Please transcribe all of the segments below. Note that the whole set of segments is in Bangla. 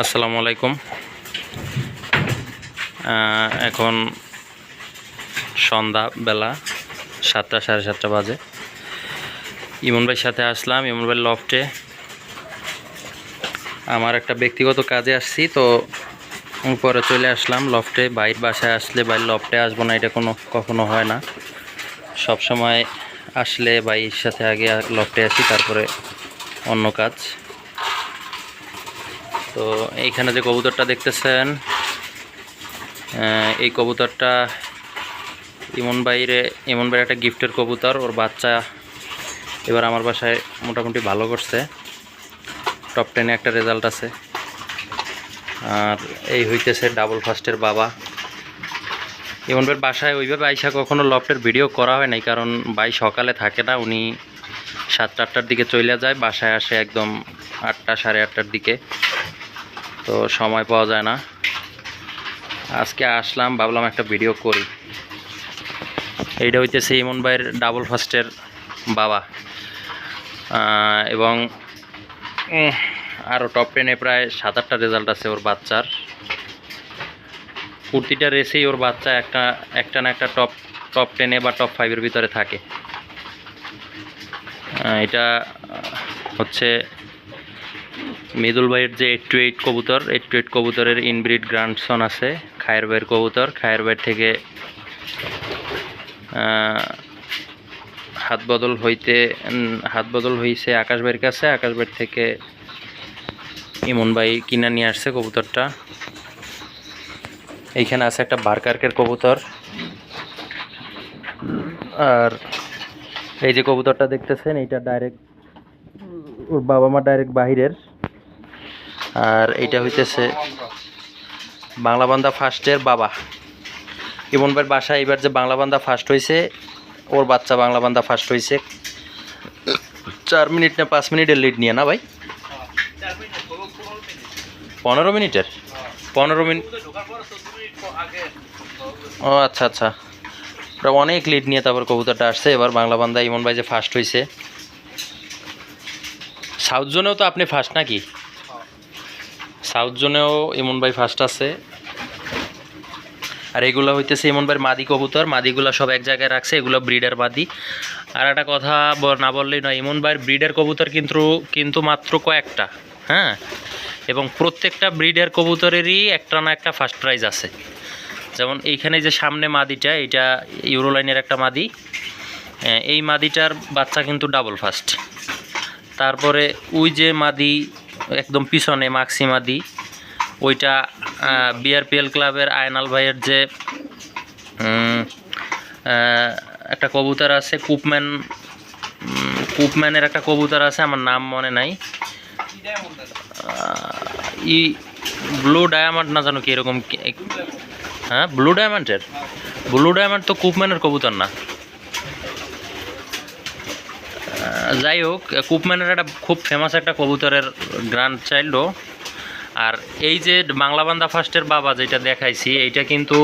আসসালামু আলাইকুম। এখন সন্ধ্যা বেলা 7টা সাড়ে 7টা বাজে। ইমন ভাইয়ের সাথে আসলাম ইমন ভাইয়ের লফটে। আমার একটা ব্যক্তিগত কাজে আসছি, তো পরে চলে আসলাম লফটে। বাইর বাসায় আসলে বাইর লফটে আসবো না, এটা কখনো হয় না। সব সময় আসলে বাইর সাথে আগে লফটে আসি, তারপরে অন্য কাজ। তো এইখানে যে কবুতরটা দেখতেছেন, এই কবুতরটা ইমন ভাইয়ের একটা গিফটের কবুতর। ওর বাচ্চা এবার আমার বাসায় মোটামুটি ভালো করছে, টপ 10-এ একটা রেজাল্ট আছে। আর এই হইতেছে ডাবল ফার্স্টের বাবা। ইমন ভাইয়ের বাসায় ওইভাবে আইসা কখনো লফটের ভিডিও করা হয় নাই, কারণ ভাই সকালে থাকে না, উনি 7টা-8টার দিকে চলে যায়, বাসায় আসে একদম 8টা সাড়ে 8টার দিকে, তো সময় পাওয়া যায় না। আজকে আসলাম, ভাবলাম একটা ভিডিও করি। এইটা হইতেছে ইমন ভাইয়ের ডাবল ফার্স্টের বাবা, এবং আরও টপ 10-এ প্রায় 7-8টা রেজাল্ট আছে ওর বাচ্চার। প্রতিটা রেসেই ওর বাচ্চা একটা না একটা টপ 10-এ বা টপ 5-এর ভিতরে থাকে। এটা হচ্ছে মৃদুল ভাইয়ের যে 8-8 কবুতর, 8-8 কবুতরের ইনব্রিড গ্র্যান্ডসন আছে। খায়ের ভাইয়ের কবুতর, খায়ের ভাইয়ের থেকে হাত বদল হয়েছে আকাশ ভাইয়ের কাছে। আকাশ ভাইয়ের থেকে ইমন ভাই কিনা নিয়ে আসছে কবুতরটা। এইখানে আছে একটা বারকার্কের কবুতর। আর এই যে কবুতরটা দেখতেছেন, এইটা ডাইরেক্ট ওর বাবা মা ডাইরেক্ট বাহিরের। আর এইটা হইতেছে বাংলাবান্ধা ফার্স্টের বাবা। ইমন ভাইয়ের বাসায় এবার যে বাংলাবান্ধা ফার্স্ট হয়েছে, ওর বাচ্চা বাংলাবান্ধা ফার্স্ট হয়েছে 4 মিনিট না 5 মিনিটের লিড নিয়ে, না ভাই? 15 মিনিটের 15 মিনিট। ও আচ্ছা আচ্ছা, অনেক লিড নিয়ে তারপর কবুতরটা আসছে। এবার বাংলাবান্ধা ইমন ভাই যে ফার্স্ট হয়েছে। সাউথ জোনেও তো আপনি ফার্স্ট নাকি? সাউথ জোনেও ইমন ভাই ফার্স্ট আছে। আর এগুলো হইতেছে ইমন ভাইয়ের মাদি কবুতর। মাদিগুলো সব এক জায়গায় রাখছে, এগুলো ব্রিডার মাদি। আর একটা কথা না বললেই নয়, ইমন ভাইয়ের ব্রিডার কবুতর কিন্তু মাত্র কয়েকটা, হ্যাঁ। এবং প্রত্যেকটা ব্রিডার কবুতরেরই একটা না একটা ফার্স্ট প্রাইজ আছে। যেমন এইখানে যে সামনে মাদিটা, এটা ইউরোলাইনের একটা মাদি। এই মাদিটার বাচ্চা কিন্তু ডাবল ফার্স্ট। তারপরে ওই যে মাদি একদম পিছনে মাক্সি মাদি, ওইটা বিআরপিএল ক্লাবের আয়নাল ভাইয়ের যে একটা কবুতর আছে, কুপম্যানের একটা কবুতর আছে, আমার নাম মনে নাই। ব্লু ডায়মন্ড না জানো কি এরকম, হ্যাঁ ব্লু ডায়মন্ড তো কুপম্যানের কবুতর না। যাই হোক, কুপম্যানের একটা খুব ফেমাস একটা কবুতরের গ্র্যান্ড চাইল্ডও। আর এই যে বাংলাবান্ধা ফার্স্টের বাবা যেটা দেখাইছি, এইটা কিন্তু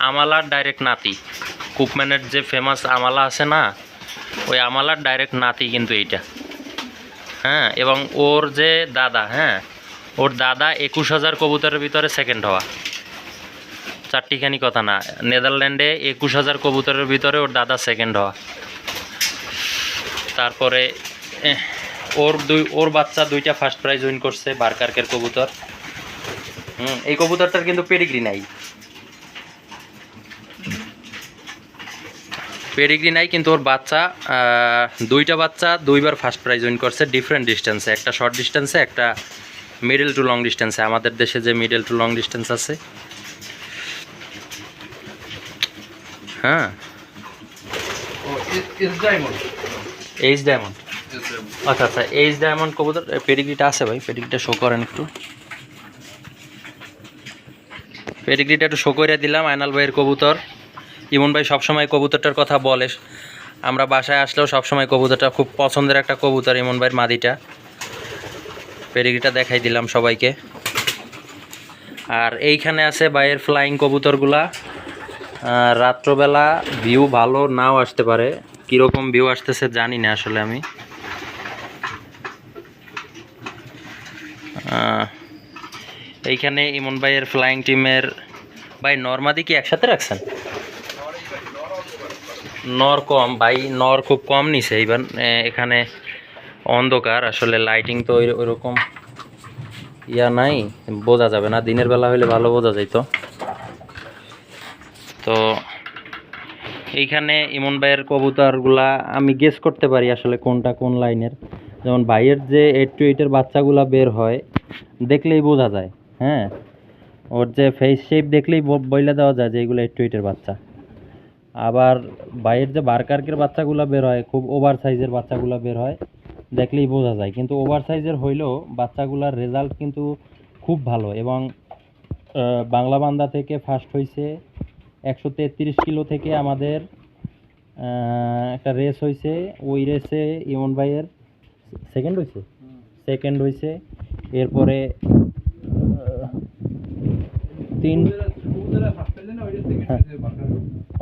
আমালার ডাইরেক্ট নাতি। কুপম্যানের যে ফেমাস আমালা আছে না, ওই আমালার ডাইরেক্ট নাতি কিন্তু এইটা, হ্যাঁ। এবং ওর যে দাদা, হ্যাঁ, ওর দাদা 21,000 কবুতরের ভিতরে সেকেন্ড হওয়া। চারটিখানি কথা না, নেদারল্যান্ডে 21,000 কবুতরের ভিতরে ওর দাদা সেকেন্ড হওয়া। তারপরে ওর বাচ্চা 2টা ফার্স্ট প্রাইজ উইন করছে, বারকার্কের কবুতর। এই কবুতরটার কিন্তু পেডিগ্রি নাই, কিন্তু ওর বাচ্চা 2টা বাচ্চা 2বার ফার্স্ট প্রাইজ উইন করছে, ডিফারেন্ট ডিস্টেন্সে। একটা শর্ট ডিস্টেন্সে, একটা মিডল টু লং ডিস্টেন্সে। আমাদের দেশে যে মিডল টু লং ডিস্টেন্স আছে, হ্যাঁ। এইচ ডায়মন্ড, আচ্ছা আচ্ছা, এইচ ডায়মন্ড কবুতর। পেডিগ্রিটা আছে ভাই, পেডিগ্রিটা শো করেন একটু। পেডিগ্রিটা একটু শো করে দিলাম। আয়নাল ভাইয়ের কবুতর। ইমন ভাই সবসময় কবুতরটার কথা বলে, আমরা বাসায় আসলেও সবসময় কবুতরটা খুব পছন্দের একটা কবুতর ইমন ভাইয়ের মাদিটা। পেডিগ্রিটা দেখাই দিলাম সবাইকে। আর এইখানে আছে ভাইয়ের ফ্লাইং কবুতরগুলা। রাত্রবেলা ভিউ ভালো নাও আসতে পারে, কীরকম ভিউ আসতেছে জানি না আসলে আমি। এইখানে ইমন ভাইয়ের ফ্লাইং টিমের ভাই নর্মাদি কি একসাথে রাখছেন? নর কম ভাই, নর খুব কম নিছে এইবার। এখানে অন্ধকার, আসলে লাইটিং তো ওইরকম ইয়া নাই, বোঝা যাবে না। দিনের বেলা হইলে ভালো বোঝা যাইত। তো এইখানে ইমন ভাইয়ের কবুতরগুলা আমি গেস করতে পারি আসলে কোনটা কোন লাইনের। যেমন ভাইয়ের যে 8 to 8-এর বাচ্চাগুলা বের হয় দেখলেই বোঝা যায়। হ্যাঁ, ওর যে ফেস শেপ দেখলেই বইলা দেওয়া যায় যে এইগুলো 8 to 8-এর বাচ্চা। আবার ভাইয়ের যে বারকার্কের বাচ্চাগুলো বের হয়, খুব ওভার সাইজের বাচ্চাগুলো বের হয়, দেখলেই বোঝা যায়। কিন্তু ওভার সাইজের হইলেও বাচ্চাগুলোর রেজাল্ট কিন্তু খুব ভালো। এবং বাংলা বান্দা থেকে ফার্স্ট হয়েছে 133 কিলো থেকে আমাদের একটা রেস হয়েছে। ওই রেসে ইমন ভাইয়ের সেকেন্ড হয়েছে। এরপরে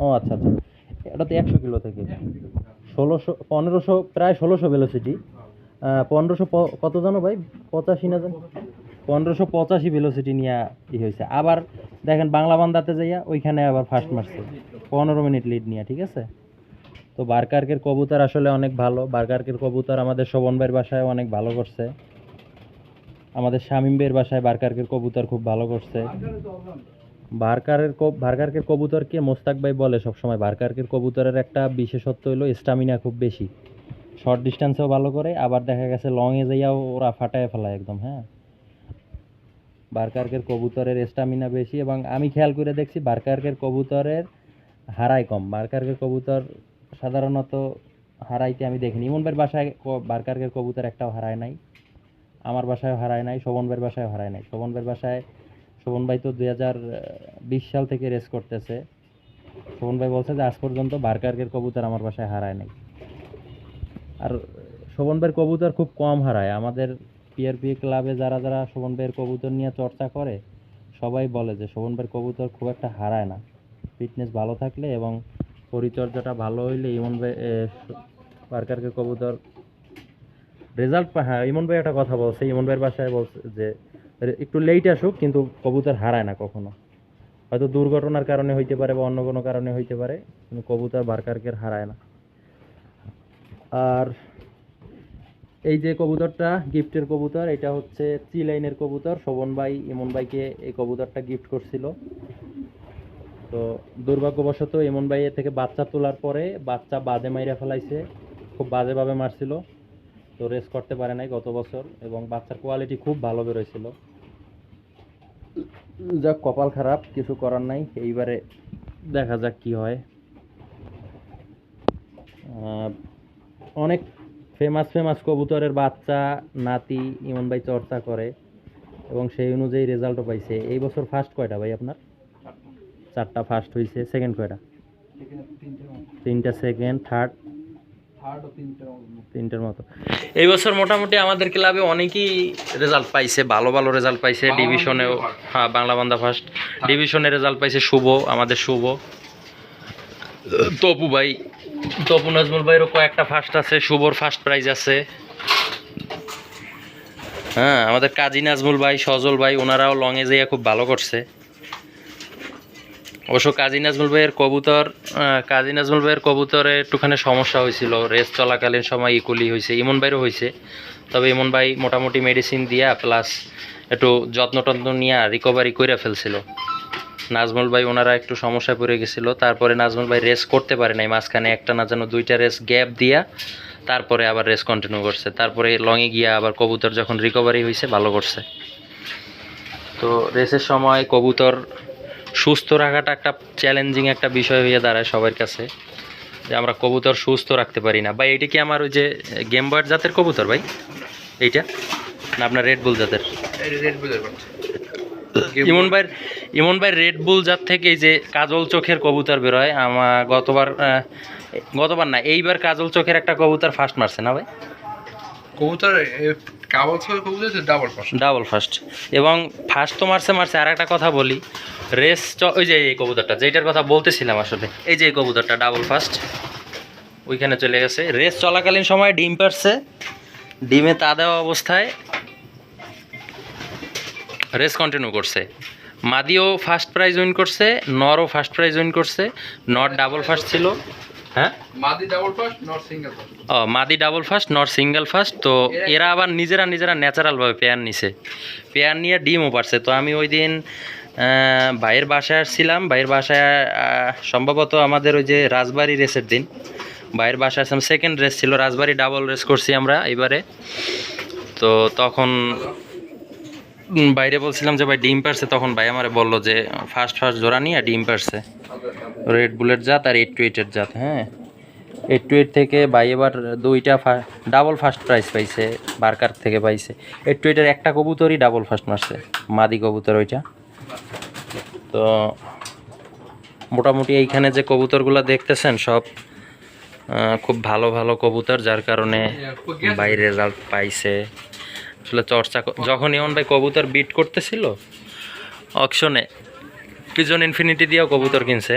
ও আচ্ছা আচ্ছা, এটা তো 100 কিলো থেকে 1500 প্রায় 1600 ভেলোসিটি। 1500 কত জানো ভাই? 85 না জানো? 1585 ভেলোসিটি নিয়ে হয়েছে। আবার দেখেন বাংলা বান্দাতে যাইয়া ওইখানে আবার ফার্স্ট মারছে 15 মিনিট লিড নিয়ে। ঠিক আছে। তো বারকার্কের কবুতর আসলে অনেক ভালো। বারকার্কের কবুতর আমাদের শোভন ভাইয়ের বাসায় অনেক ভালো করছে। আমাদের শামীম ভাইয়ের বাসায় বারকার্কের কবুতর খুব ভালো করছে। বারকার্কের কবুতরকে মোস্তাক ভাই বলে সবসময়, বারকার্কের কবুতরের একটা বিশেষত্ব হলো স্টামিনা খুব বেশি। শর্ট ডিস্টেন্সেও ভালো করে, আবার দেখা গেছে লংয়ে যাইয়াও ওরা ফাটায় ফেলায় একদম। হ্যাঁ, বারকার্কের কবুতরের স্টামিনা বেশি। এবং আমি খেয়াল করে দেখছি বারকার্কের কবুতরের হারাই কম। বারকার্কের কবুতর সাধারণত হারাইতে আমি দেখিনি। ইমন ভাইয়ের বাসায় বারকার্কের কবুতর একটাও হারায় নাই, আমার বাসায়ও হারায় নাই, শোভন ভাইয়ের বাসায়ও হারায় নাই। শোভন ভাইয়ের বাসায়, শোভন ভাই তো 2020 সাল থেকে রেস করতেছে। শোভন ভাই বলছে যে আজ পর্যন্ত বারকার্কের কবুতর আমার বাসায় হারায় নাই। আর শোভন ভাইয়ের কবুতর খুব কম হারায়। আমাদের পিআরপি ক্লাবে যারা যারা শোভন ভাইয়ের কবুতর নিয়ে চর্চা করে সবাই বলে যে শোভন ভাইয়ের কবুতর খুব একটা হারায় না। ফিটনেস ভালো থাকলে এবং পরিচর্যাটা ভালো হইলে ইমন ভাই বারকার্কের কবুতর রেজাল্ট। হ্যাঁ, ইমন ভাই একটা কথা বলছে, ইমন ভাইয়ের বাসায় বলছে যে একটু লেট আসুক কিন্তু কবুতর হারায় না কখনো। হয়তো দুর্ঘটনার কারণে হইতে পারে বা অন্য কোনো কারণে হইতে পারে, কিন্তু কবুতর বারকার্কের হারায় না। আর এই যে কবুতরটা গিফটের কবুতর, এটা হচ্ছে চি লাইনের কবুতর। শোভন ভাই ইমন ভাইকে এই কবুতরটা গিফট করছিল। তো দুর্ভাগ্যবশত ইমন ভাই এর থেকে বাচ্চা তোলার পরে বাচ্চা বাজে মাইরা ফেলাইছে, খুব বাজেভাবে মারছিল। তো রেস করতে পারে নাই গত বছর, এবং বাচ্চার কোয়ালিটি খুব ভালো বেরোয়ছিল। যাক, কপাল খারাপ, কিছু করার নাই। এইবারে দেখা যাক কি হয়। অনেক ফেমাস কবুতরের বাচ্চা নাতি ইমন ভাই চর্চা করে এবং সেই অনুযায়ী রেজাল্টও পাইছে। এই বছর ফার্স্ট কয়টা ভাই আপনার? 4টা ফার্স্ট হয়েছে। সেকেন্ড কয়টা? 3টা সেকেন্ড, থার্ড 3টার মতো। এই বছর মোটামুটি আমাদের ক্লাবে অনেকেই রেজাল্ট পাইছে, ভালো ভালো রেজাল্ট পাইছে। ডিভিশনেও, হ্যাঁ, বাংলা বান্দা ফার্স্ট। ডিভিশনে রেজাল্ট পাইছে শুভ, আমাদের শুভ, তপু ভাই, তপু নাজমুল ভাইয়েরও কয়েকটা ফার্স্ট আছে, শুভর ফার্স্ট প্রাইজ আছে। হ্যাঁ, আমাদের কাজী নাজমুল ভাই, সজল ভাই, ওনারাও লংয়ে যাইয়া খুব ভালো করছে। অবশ্য কাজী নাজমুল ভাইয়ের কবুতরে একটুখানি সমস্যা হয়েছিল, রেস চলাকালীন সময় ইকুয়ালি হয়েছে। ইমন ভাইয়েরও হয়েছে, তবে ইমন ভাই মোটামুটি মেডিসিন দিয়া প্লাস একটু যত্ন টত্ন নিয়ে রিকভারি করে ফেলছিল। নাজমুল ভাই ওনারা একটু সমস্যায় পড়ে গেছিলো। তারপরে নাজমুল ভাই রেস করতে পারে নাই, মাঝখানে একটা না যেন 2টা রেস গ্যাপ দিয়া তারপরে আবার রেস কন্টিনিউ করছে। তারপরে লংয়ে গিয়া আবার কবুতর যখন রিকভারি হয়েছে ভালো করছে। তো রেসের সময় কবুতর সুস্থ রাখাটা একটা চ্যালেঞ্জিং একটা বিষয় হয়ে দাঁড়ায় সবার কাছে, যে আমরা কবুতর সুস্থ রাখতে পারি না। ভাই এইটা কি আমার ওই যে গেম বার্ড জাতের কবুতর ভাই? এইটা না আপনার রেড বুল জাতের? ইমন ভাই রেড বুল জাত থেকে এই যে কাজল চোখের কবুতর বেরোয়। আমার গতবার না, এইবার কাজল চোখের একটা কবুতর ফার্স্ট মারছে না ভাই? কবুতর ডাবল ফার্স্ট। এবং ফার্স্ট তো মারছে। আর একটা কথা বলি, রেস ওই যে এই কবুতরটা যেটার কথা বলতেছিলাম আসলে, এই যে এই কবুতরটা ডাবল ফার্স্ট ওইখানে চলে গেছে। রেস চলাকালীন সময় ডিম পারছে, ডিমে তা দেওয়া অবস্থায় রেস কন্টিনিউ করছে। মাদিও ফার্স্ট প্রাইজ উইন করছে, নরও ফার্স্ট প্রাইজ উইন করছে। নর ডাবল ফার্স্ট ছিল, হ্যাঁ মাদি double first not single first. ও মাদি double first nor single first. তো এরা আবার নিজেরা ন্যাচারালভাবে পেয়ার নিছে, পেয়ার নিয়ে ডিমও পারছে। তো আমি ওই দিন ভাইয়ের বাসায় আসছিলাম, ভাইয়ের বাসায় সম্ভবত আমাদের ওই যে রাজবাড়ি রেসের দিন ভাইয়ের বাসায় আসলাম, সেকেন্ড রেস ছিল, রাজবাড়ি ডাবল রেস করছি আমরা এবারে। তো তখন বাইরে বলছিলাম যে ভাই ডিম পারছে, তখন ভাই আমারে বললো যে ফার্স্ট জোড়া নিয়ে ডিম পারছে, রেড বুলের জাত আর 8-8-এর জাত। হ্যাঁ 8-8 থেকে ভাই এবার দুইটা ডাবল ফার্স্ট প্রাইজ পাইছে, বারকার থেকে পাইছে। 8-8-এর একটা কবুতরই ডাবল ফার্স্ট মারছে, মাদি কবুতর ওইটা। তো মোটামুটি এইখানে যে কবুতরগুলো দেখতেছেন সব খুব ভালো ভালো কবুতর, যার কারণে বাইরে রেজাল্ট পাইছে। আসলে চর্চা যখন ইমন ভাই কবুতর বিট করতেছিল অকশনে, পিজন ইনফিনিটি দিয়েও কবুতর কিনছে।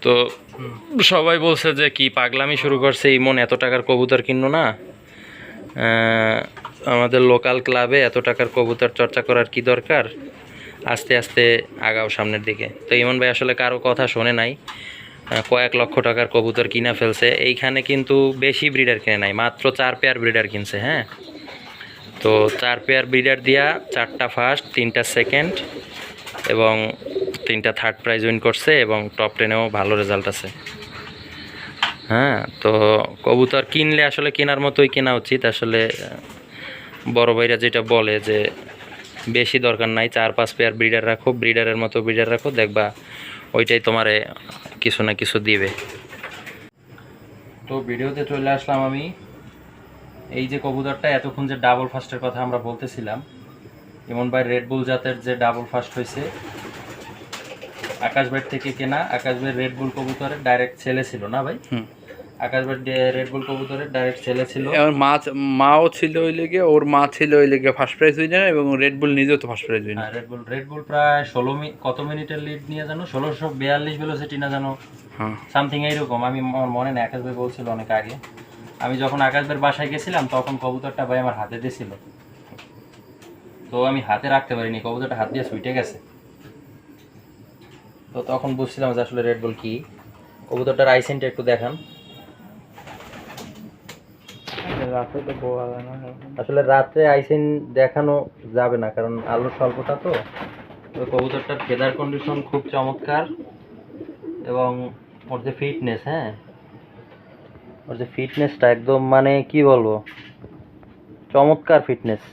তো সবাই বলছে যে কি পাগলামি শুরু করছে ইমন, এত টাকার কবুতর কিনলো না, আমাদের লোকাল ক্লাবে এত টাকার কবুতর চর্চা করার কি দরকার, আস্তে আস্তে আগাও সামনের দিকে। তো ইমন ভাই আসলে কারো কথা শোনে নাই, কয়েক লক্ষ টাকার কবুতর কিনা ফেলছে। এইখানে কিন্তু বেশি ব্রিডার কিনে নাই, মাত্র 4 পেয়ার ব্রিডার কিনছে। হ্যাঁ তো 4 পেয়ার ব্রিডার দিয়া 4টা ফার্স্ট, 3টা সেকেন্ড এবং 3টা থার্ড প্রাইজ উইন করছে, এবং টপ 10-এও ভালো রেজাল্ট আছে। হ্যাঁ তো কবুতর কিনলে আসলে কেনার মতোই কেনা উচিত। আসলে বড় ভাইরা যেটা বলে যে বেশি দরকার নাই, 4-5 পেয়ার ব্রিডার রাখো, ব্রিডারের মতো ব্রিডার রাখো, দেখবা ওইটাই তোমারে কিছু না কিছু দিবে। তো ভিডিওতে চলে আসলাম আমি। এই যে কবুতরটা এতক্ষণ যে ডাবল ফার্স্টের কথা আমরা বলতেছিলাম, ইমন ভাই রেড বুল জাতের যে ডাবল ফার্স্ট হয়েছে, আকাশ ভাই থেকে কেনা। আকাশ ভাই রেড বুল কবুতরের ডাইরেক্ট ছেলে ছিল না ভাই? আকাশ ভাই রেড বুল কবুতরের ডাইরেক্ট ছেলে ছিল। মাও ছিল ওই লেগে, ওর মা ছিল ওই লেগে ফার্স্ট প্রাইজ উইনার, এবং রেড বুল নিজেও তো ফার্স্ট প্রাইজ উইনার। রেড বুল প্রায় 16 কত মিনিটের লিড নিয়ে জানো, 1642 ভেলোসিটি না জানো, সামথিং এইরকম। আমি আমার মনে নেই, আকাশ ভাই বলছিল অনেক আগে। আমি যখন আকাশ ভাইয়ের বাসায় গেছিলাম তখন কবুতরটা ভাই আমার হাতে দিয়েছিল, তো আমি হাতে রাখতে পারিনি, কবুতরটা হাত দিয়ে ছুটে গেছে। তো তখন বুঝছিলাম যে আসলে রেড বুল কি। কবুতরটার আইসেনটা একটু দেখান। আসলে রাত্রে আইসেন দেখানো যাবে না, কারণ আলোর স্বল্পতা। তো কবুতরটার ফেদার কন্ডিশন খুব চমৎকার, এবং ওর যে ফিটনেস, হ্যাঁ ওর যে ফিটনেসটা একদম মানে কি বলবো, চমৎকার ফিটনেস।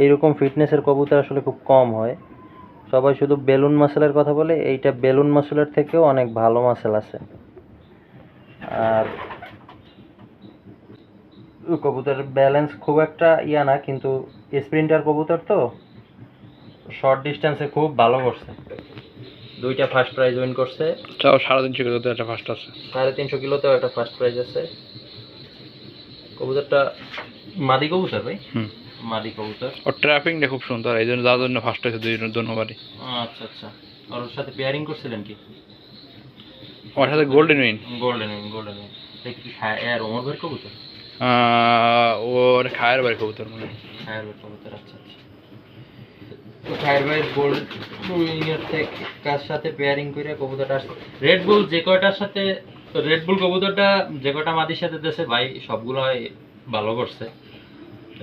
এইরকম ফিটনেসের কবুতর আসলে খুব কম হয়। সবাই শুধু বেলুন মাসেলের কথা বলে, এইটা বেলুন মাসেলের থেকেও অনেক ভালো মাসেল আছে। আর কবুতরের ব্যালেন্স খুব একটা ইয়া না, কিন্তু স্প্রিন্টার কবুতর তো শর্ট ডিস্টেন্সে খুব ভালো করছে। 2টা ফার্স্ট প্রাইজ উইন করছে। 350 কিলোতে একটা ফার্স্ট আছে, 350 কিলোতেও একটা ফার্স্ট প্রাইজ আছে। কবুতরটা মাদি কবুতর ভাই? মাদি কবুতর। ওর ট্র্যাপিংটা খুব সুন্দর, এই জন্য যার জন্য ফার্স্ট হয়েছে দুজনবারই। আচ্ছা আচ্ছা, ওর সাথে পেয়ারিং করছিলেন কি? ওর সাথে গোল্ডেন উইন। গোল্ডেন কি খায় আর ওমর ভাইয়ের কবুতর? ওর খায়ের বাড়ি কবুতর মনে হয়। খায়ের ভাইয়ের কবুতর, আচ্ছা আচ্ছা। তো খায়ের ভাইয়ের গোল্ড উইনের থেকে কার সাথে পেয়ারিং করে কবুতরটা আসছে। রেড বুল যে কয়টার সাথে, রেড বুল কবুতরটা যে কয়টা মাদির সাথে দেশে ভাই সবগুলো ভালো করছে।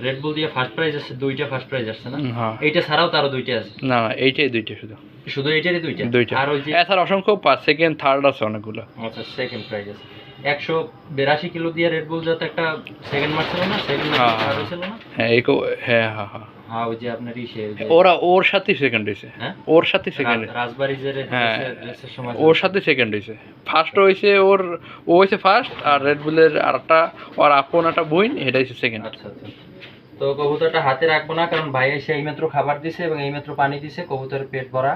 রেড বুল দিয়ে ফার্স্ট প্রাইজ আছে, 2টা ফার্স্ট প্রাইজ আসছে না? এইটা ছাড়াও তারও 2টা আছে? না এইটাই 2টা, শুধু এইটারই 2টা। আর ওই যে এছাড়া অসংখ্য সেকেন্ড থার্ড আছে অনেকগুলো। আচ্ছা, সেকেন্ড প্রাইজ আছে। 182 কিলো দিয়ে রেড বুল যাতে একটা সেকেন্ড মার্ক ছিল না, সেকেন্ড মার্ক ছিল না? হ্যাঁ ওই যে আপনার ওর সাথে সেকেন্ড হইছে। হ্যাঁ ওর সাথে সেকেন্ড, রাজবাড়ি যে রেসের সময় ওর সাথে সেকেন্ড হইছে। ফার্স্ট হইছে ও হইছে ফার্স্ট, আর রেড বুলের আরেকটা ওর আপন একটা বইন, এটা হইছে সেকেন্ড। আচ্ছা আচ্ছা। তো কবুতরটা হাতে রাখবো না, কারণ ভাই এসে এইমাত্র খাবার দিছে এবং এইমাত্র পানি দিছে, কবুতরের পেট ভরা,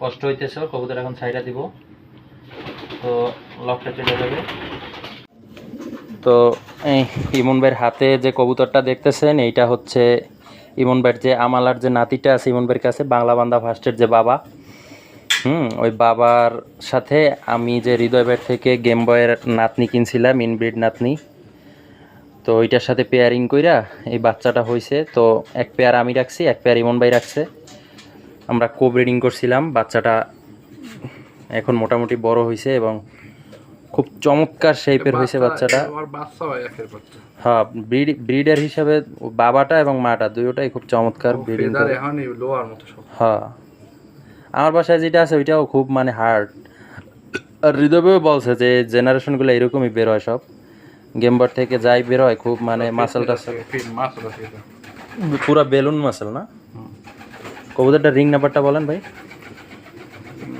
কষ্ট হইতেছে ওর। কবুতর এখন ছাইড়া দিব, তো লকটা চলে যাবে। তো এই ইমন ভাইয়ের হাতে যে কবুতরটা দেখতেছেন, এইটা হচ্ছে ইমন ভাইয়ের যে আমালার যে নাতিটা আছে ইমন ভাইয়ের কাছে, বাংলা বান্দা ফার্স্টের যে বাবা, ওই বাবার সাথে আমি যে হৃদয় ভাইয়ের থেকে গেম বয়ের নাতনি কিনছিলাম, ইনব্রিড নাতনি, তো ওইটার সাথে পেয়ারিং কইরা এই বাচ্চাটা হয়েছে। তো এক পেয়ার আমি রাখছি, এক পেয়ার ইমন ভাই রাখছে। আমরা ব্রিডিং করছিলাম। বাচ্চাটা এখন মোটামুটি বড় হয়েছে এবং খুব চমৎকার শেপের হয়েছে বাচ্চাটা। আমার বাচ্চা হয় একের বাচ্চা। হ্যাঁ, ব্রিডার হিসাবে বাবাটা এবং মাটা দুটোটাই খুব চমৎকার ব্রিডিং ফেদার করে। এখনই লোয়ার মতো সব। হ্যাঁ, আমার বাসায় যেটা আছে ওইটাও খুব মানে হার্ড। আর হৃদয়ও বলছে যে জেনারেশনগুলো এরকমই বের হয় সব, গেমবার থেকে যাই বের হয় খুব মানে মাসেল টাসেল মাসল আছে এটা। পুরা বেলুন মাসেল না। কবুতরটা রিং নাম্বারটা বলেন ভাই।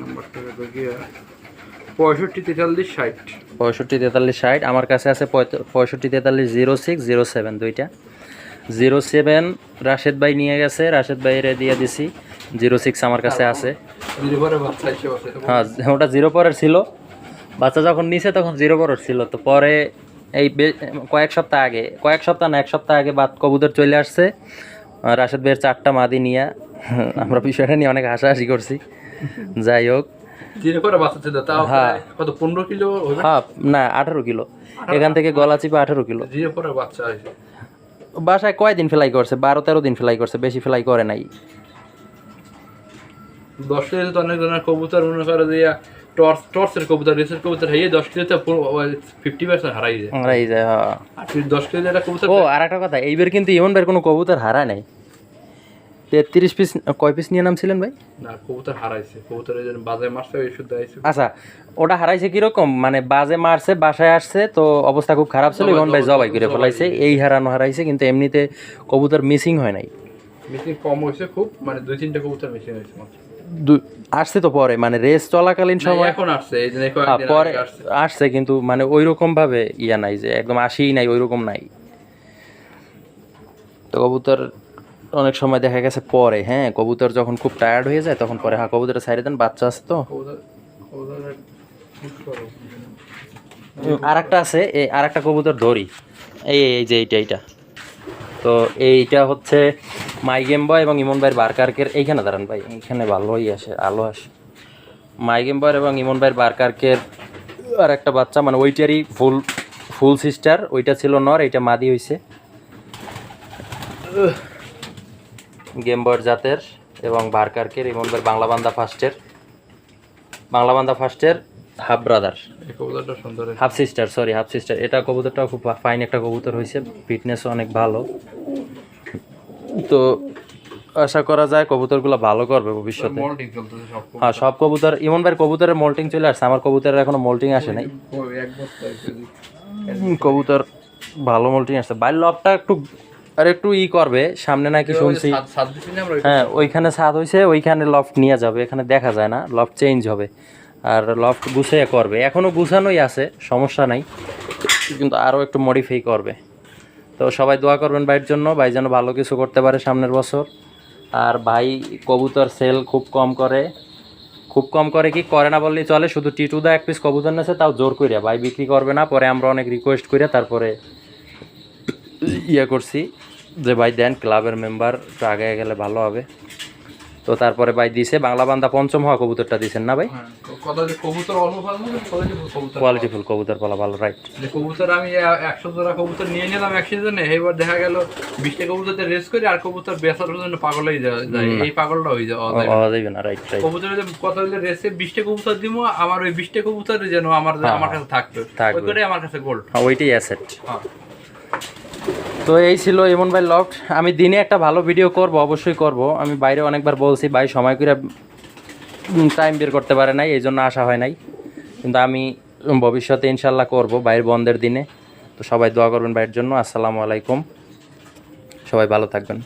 নাম্বারটা হলো গিয়া 65 43 60। 65 43 60। আমার কাছে আছে 65 43 06 07 দুইটা। 07 রাশেদ ভাই নিয়ে গেছে, রাশেদ ভাইয়ের দিয়ে দিছি। 06 আমার কাছে আছে। জিরোবারে বাচ্চা এসে বসে। হ্যাঁ, ওটা 0 পরের ছিল। বাচ্চা যখন নিছে তখন 0 পরের ছিল। তো পরে এই কয়েক সপ্তাহ আগে, এক সপ্তাহ আগে বাদ কবুতর চলে আসছে রাশেদ ভাইয়ের 4টা মাদি নিয়ে। আমরা বিষয়টা নিয়ে অনেক হাসাহাসি করছি। যাই হোক, জিরোবারে বাচ্চা ছিল তাও হ্যাঁ। কত 15 কিলো হবে? হ্যাঁ, না 18 কিলো। এখান থেকে গলা চিপা 18 কিলো। জিরোবারে বাচ্চা আছে। বাসায় কয়দিন ফ্লাই করছে? 12-13 দিন ফ্লাই করছে, বেশি ফ্লাই করে নাই। 10 কিলো তো অনেক ধরনের কবুতর মনে করে যে টর্চের কবুতর, রেসের কবুতর হয়ে 10 কিলোতে 50% হারাই যায়। এই যে হ্যাঁ। আর 10 কিলো একটা কবুতর। ও, আর একটা কথা, এইবার কিন্তু ইমন ভাইয়ের কোনো কবুতর হারা নাই। 33 পিস, কয় পিস নিয়ে নামছিলেন ভাই? না, কবুতর হারাইছে। কবুতরের জন্য বাজে মারছে, ওই শুদ্ধ আইছে। আচ্ছা, ওটা হারাইছে কিরকম? মানে বাজে মারছে, বাসায় আসছে, তো অবস্থা খুব খারাপ ছিল, ইমন ভাই জবাই করে ফেলাইছে। এই হারাইছে, কিন্তু এমনিতে কবুতর মিসিং হয় নাই। মিসিং কম হয়েছে খুব, মানে 2-3টা কবুতর মিসিং হয়েছে মাত্র। আসছে তো পরে, মানে রেস চলাকালীন সময় এখন আসছে, এই জন্য হ্যাঁ, পরে আসছে, কিন্তু মানে ওইরকম ভাবে ইয়া নাই যে একদম আসেই নাই, ওইরকম নাই। তো কবুতর অনেক সময় দেখা গেছে পরে, হ্যাঁ, কবুতর যখন খুব টায়ার্ড হয়ে যায় তখন পরে, হ্যাঁ, কবুতরটা ছাইড়ে দেন, বাচ্চা আছে তো। আর একটা আছে, এই আর একটা কবুতর ধরি, এই যে এইটা। তো এইটা হচ্ছে মাই গেম বয় এবং ইমন ভাইয়ের বারকার্কের। এইখানে দাঁড়ান ভাই, এইখানে ভালোই আসে, আলো আসে। মাই গেম বয় এবং ইমন ভাইয়ের বারকার্কের আর একটা বাচ্চা, মানে ওইটারই ফুল সিস্টার। ওইটা ছিল নর, এইটা মাদি হয়েছে। গেম বয়ের জাতের এবং বারকার্কের, ইমন ভাইয়ের বাংলাবান্ধা ফার্স্টের হাফ ব্রাদার, এই কবুতরটা সুন্দর। Half sister. এটা কবুতরটাও খুব ফাইন একটা কবুতর হয়েছে, ফিটনেসও অনেক ভালো। তো আশা করা যায় কবুতরগুলো ভালো করবে ভবিষ্যতে। মল্টিং চলতেছে সব। হ্যাঁ, সব কবুতর, ইমন ভাইয়ের কবুতরের মোল্টিং চলে আসছে, আমার কবুতরের এখনো মোল্টিং আসে নাই। ওই এক বস্তা কবুতর ভালো মোল্টিং আসছে। বাইর লবটা একটু করবে সামনে নাকি শুনছি। সাত দিছি না আমরা। হ্যাঁ, ওইখানে ছাদ হয়েছে, ওইখানে লফট নিয়ে যাবে, এখানে দেখা যায় না, লফট চেঞ্জ হবে। আর লফট গুছিয়ে করবে, এখনও গুছানোই আছে, সমস্যা নাই, কিন্তু আরও একটু মডিফাই করবে। তো সবাই দোয়া করবেন ভাইয়ের জন্য, ভাই যেন ভালো কিছু করতে পারে সামনের বছর। আর ভাই কবুতর সেল খুব কম করে, কি করে না বললেই চলে, শুধু টিটুদা 1 পিস কবুতর নেছে, তাও জোর কইরা ভাই বিক্রি করবে না। পরে আমরা অনেক রিকোয়েস্ট করে তারপরে করছি যে ভাই দেন, ক্লাবের মেম্বার আগে গেলে ভালো হবে। তো তারপরে ভাই দিছে বাংলাবান্ধা পঞ্চম হওয়া কবুতরটা দিছেন না ভাই? কথা যে কবুতর অল্প পালবো, কবুতর কোয়ালিটিফুল কবুতর পালা ভালো, রাইট। যে কবুতর আমি 100 জোড়া কবুতর নিয়ে নিলাম এক সিজনে, এবার দেখা গেল 20টা কবুতরতে রেস করে আর কবুতর বেচার জন্য পাগল হয়ে যায়। এই পাগলটা হয়ে যায় যাবে না, রাইট। কবুতরের কথা হইলে রেসে 20টা কবুতর দিব, আমার ওই 20টা কবুতর যেন আমার কাছে থাকবে, ওই করে আমার কাছে গোল্ড। ওইটাই অ্যাসেট। তো এই ছিল ইমন ভাই লফট। আমি দিনে একটা ভালো ভিডিও করব, অবশ্যই করব। আমি বাইরে অনেকবার বলছি, ভাই সময় করে টাইম বের করতে পারে নাই, এই জন্য আসা হয় নাই, কিন্তু আমি ভবিষ্যতে ইনশাল্লাহ করব বাইরের বন্ধের দিনে। তো সবাই দোয়া করবেন ভাইয়ের জন্য। আসসালামু আলাইকুম, সবাই ভালো থাকবেন।